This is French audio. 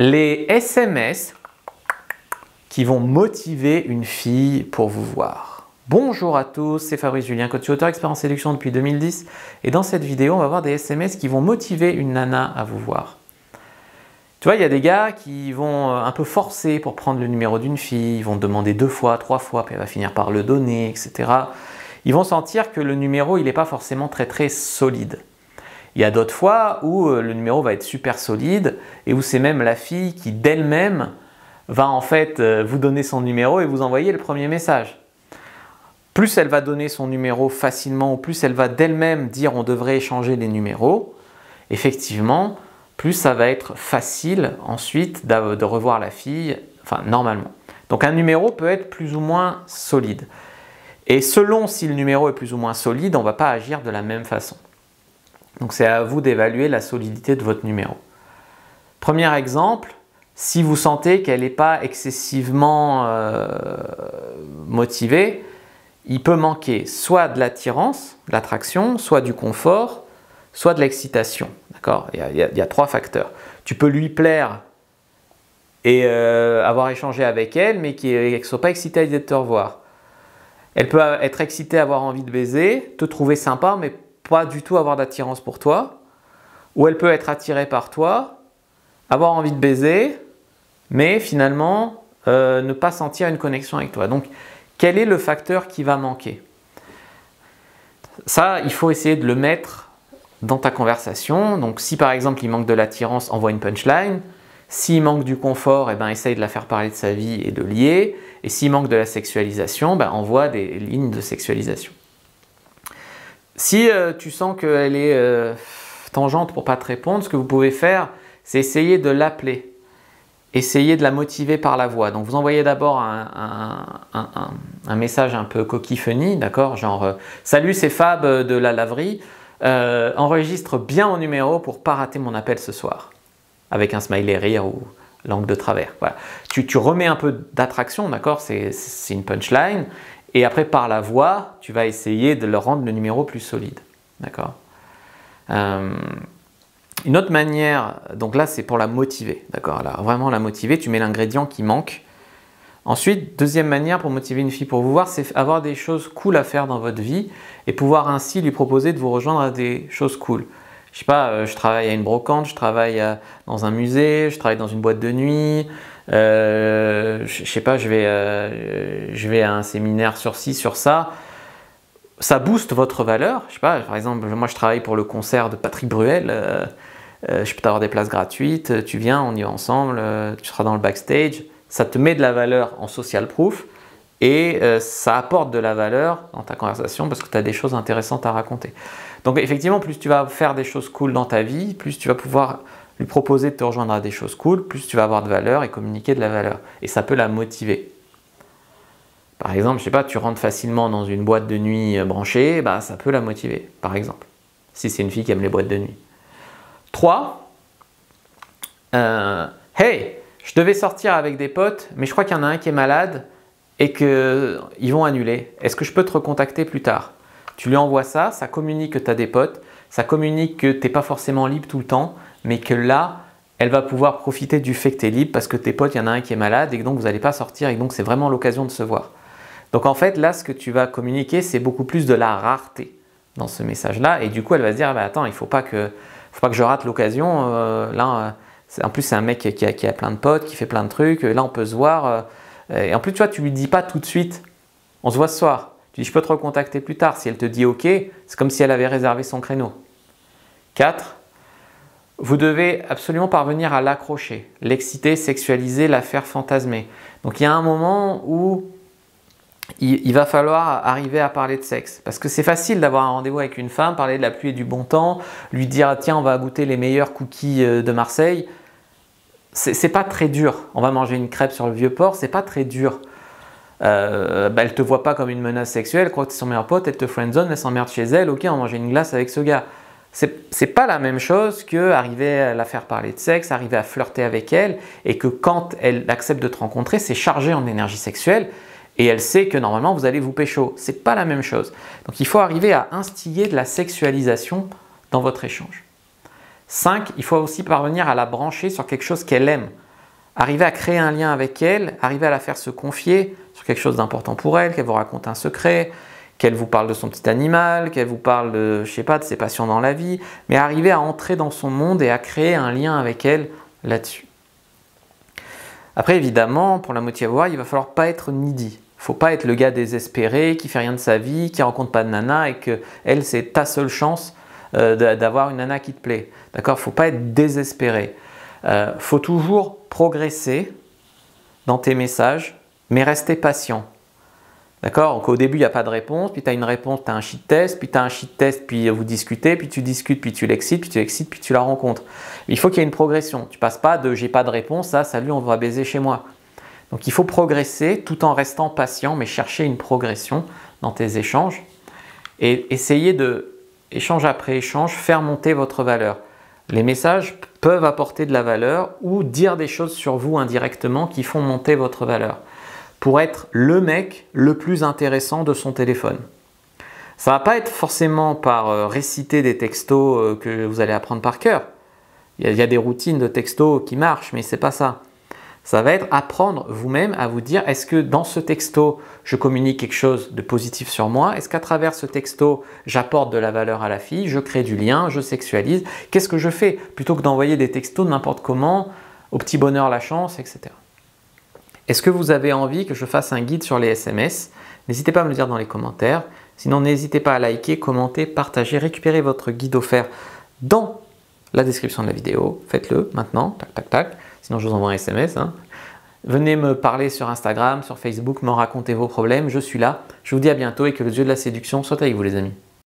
Les SMS qui vont motiver une fille pour vous voir. Bonjour à tous, c'est Fabrice Julien, coach auteur expert en séduction depuis 2010. Et dans cette vidéo, on va voir des SMS qui vont motiver une nana à vous voir. Tu vois, il y a des gars qui vont un peu forcer pour prendre le numéro d'une fille, ils vont demander 2 fois, 3 fois, puis elle va finir par le donner, etc. Ils vont sentir que le numéro, il n'est pas forcément très solide. Il y a d'autres fois où le numéro va être super solide et où c'est même la fille qui d'elle-même va en fait vous donner son numéro et vous envoyer le premier message. Plus elle va donner son numéro facilement, ou plus elle va d'elle-même dire on devrait échanger les numéros, effectivement, plus ça va être facile ensuite de revoir la fille, enfin normalement. Donc un numéro peut être plus ou moins solide. Et selon si le numéro est plus ou moins solide, on ne va pas agir de la même façon. Donc c'est à vous d'évaluer la solidité de votre numéro. Premier exemple, si vous sentez qu'elle n'est pas excessivement motivée, il peut manquer soit de l'attirance, de l'attraction, soit du confort, soit de l'excitation. D'accord ? Il y a 3 facteurs. Tu peux lui plaire et avoir échangé avec elle, mais qu'elle ne soit pas excitée à l'idée de te revoir. Elle peut être excitée à avoir envie de baiser, te trouver sympa, mais pas du tout avoir d'attirance pour toi. Ou elle peut être attirée par toi, avoir envie de baiser, mais finalement ne pas sentir une connexion avec toi. Donc, quel est le facteur qui va manquer? Ça, il faut essayer de le mettre dans ta conversation. Donc, si par exemple il manque de l'attirance, envoie une punchline. S'il manque du confort, essaye de la faire parler de sa vie et de lier. Et s'il manque de la sexualisation, envoie des lignes de sexualisation. Si tu sens qu'elle est tangente pour ne pas te répondre, ce que vous pouvez faire, c'est essayer de l'appeler. Essayez de la motiver par la voix. Donc vous envoyez d'abord un message un peu coquille-funny, d'accord, genre salut, c'est Fab de la laverie, enregistre bien mon numéro pour pas rater mon appel ce soir, avec un smiley rire ou langue de travers. Voilà. Tu remets un peu d'attraction, d'accord, c'est une punchline, et après par la voix, tu vas essayer de leur rendre le numéro plus solide, d'accord. Une autre manière, donc là c'est pour la motiver, d'accord, là vraiment la motiver, tu mets l'ingrédient qui manque. Ensuite, deuxième manière pour motiver une fille pour vous voir, c'est avoir des choses cool à faire dans votre vie et pouvoir ainsi lui proposer de vous rejoindre à des choses cool. Je sais pas, je travaille à une brocante, je travaille dans un musée, je travaille dans une boîte de nuit, je sais pas, je vais à un séminaire sur ci, sur ça. Ça booste votre valeur. Je sais pas, par exemple, moi je travaille pour le concert de Patrick Bruel. Je peux t'avoir des places gratuites, tu viens, on y va ensemble, tu seras dans le backstage. Ça te met de la valeur en social proof et ça apporte de la valeur dans ta conversation parce que tu as des choses intéressantes à raconter. Donc effectivement, plus tu vas faire des choses cool dans ta vie, plus tu vas pouvoir lui proposer de te rejoindre à des choses cool, plus tu vas avoir de valeur et communiquer de la valeur. Et ça peut la motiver. Par exemple, je sais pas, tu rentres facilement dans une boîte de nuit branchée, ça peut la motiver, par exemple, si c'est une fille qui aime les boîtes de nuit. 3. Hey, je devais sortir avec des potes, mais je crois qu'il y en a un qui est malade et qu'ils vont annuler. Est-ce que je peux te recontacter plus tard? Tu lui envoies ça, ça communique que tu as des potes, ça communique que tu n'es pas forcément libre tout le temps, mais que là, elle va pouvoir profiter du fait que tu es libre parce que tes potes, il y en a un qui est malade et que donc vous n'allez pas sortir et donc c'est vraiment l'occasion de se voir. Donc en fait, là, ce que tu vas communiquer, c'est beaucoup plus de la rareté dans ce message-là. Et du coup, elle va se dire, attends, il ne faut pas que je rate l'occasion. En plus, c'est un mec qui a plein de potes, qui fait plein de trucs. Là, on peut se voir. Et en plus, tu vois, tu ne lui dis pas tout de suite, on se voit ce soir. Tu dis, je peux te recontacter plus tard. Si elle te dit OK, c'est comme si elle avait réservé son créneau. 4. Vous devez absolument parvenir à l'accrocher, l'exciter, sexualiser, la faire fantasmer. Donc, il y a un moment où il va falloir arriver à parler de sexe. Parce que c'est facile d'avoir un rendez-vous avec une femme, parler de la pluie et du bon temps, lui dire tiens, on va goûter les meilleurs cookies de Marseille. C'est pas très dur. On va manger une crêpe sur le Vieux-Port, c'est pas très dur. Elle te voit pas comme une menace sexuelle, elle croit que tu es son meilleur pote, elle te friendzone, elle s'emmerde chez elle, ok, on va manger une glace avec ce gars. C'est pas la même chose que arriver à la faire parler de sexe, arriver à flirter avec elle, et que quand elle accepte de te rencontrer, c'est chargé en énergie sexuelle. Et elle sait que normalement vous allez vous pécho. C'est pas la même chose. Donc il faut arriver à instiller de la sexualisation dans votre échange. 5, il faut aussi parvenir à la brancher sur quelque chose qu'elle aime. Arriver à créer un lien avec elle, arriver à la faire se confier sur quelque chose d'important pour elle, qu'elle vous raconte un secret, qu'elle vous parle de son petit animal, qu'elle vous parle de, je sais pas, de ses passions dans la vie, mais arriver à entrer dans son monde et à créer un lien avec elle là-dessus. Après, évidemment, pour la moitié à voir, il va falloir pas être needy. Il faut pas être le gars désespéré qui fait rien de sa vie, qui rencontre pas de nana et que elle, c'est ta seule chance d'avoir une nana qui te plaît. D'accord? Faut pas être désespéré. Faut toujours progresser dans tes messages, mais rester patient. D'accord? Donc au début, il n'y a pas de réponse, puis tu as une réponse, tu as un shit test, puis tu as un shit test, puis vous discutez, puis tu discutes, puis tu l'excites, puis tu la rencontres. Il faut qu'il y ait une progression. Tu ne passes pas de j'ai pas de réponse à salut, on va baiser chez moi. Donc il faut progresser tout en restant patient, mais chercher une progression dans tes échanges et essayer de, échange après échange, faire monter votre valeur. Les messages peuvent apporter de la valeur ou dire des choses sur vous indirectement qui font monter votre valeur pour être le mec le plus intéressant de son téléphone. Ça ne va pas être forcément par réciter des textos que vous allez apprendre par cœur. Il y a des routines de textos qui marchent, mais ce n'est pas ça. Ça va être apprendre vous-même à vous dire est-ce que dans ce texto, je communique quelque chose de positif sur moi? Est-ce qu'à travers ce texto, j'apporte de la valeur à la fille? Je crée du lien, je sexualise? Qu'est-ce que je fais? Plutôt que d'envoyer des textos n'importe comment, au petit bonheur la chance, etc. Est-ce que vous avez envie que je fasse un guide sur les SMS? N'hésitez pas à me le dire dans les commentaires. Sinon, n'hésitez pas à liker, commenter, partager, récupérer votre guide offert dans la description de la vidéo. Faites-le maintenant, tac, tac, tac. Sinon, je vous envoie un SMS. Venez me parler sur Instagram, sur Facebook, me raconter vos problèmes. Je suis là. Je vous dis à bientôt et que le dieu de la séduction soit avec vous, les amis.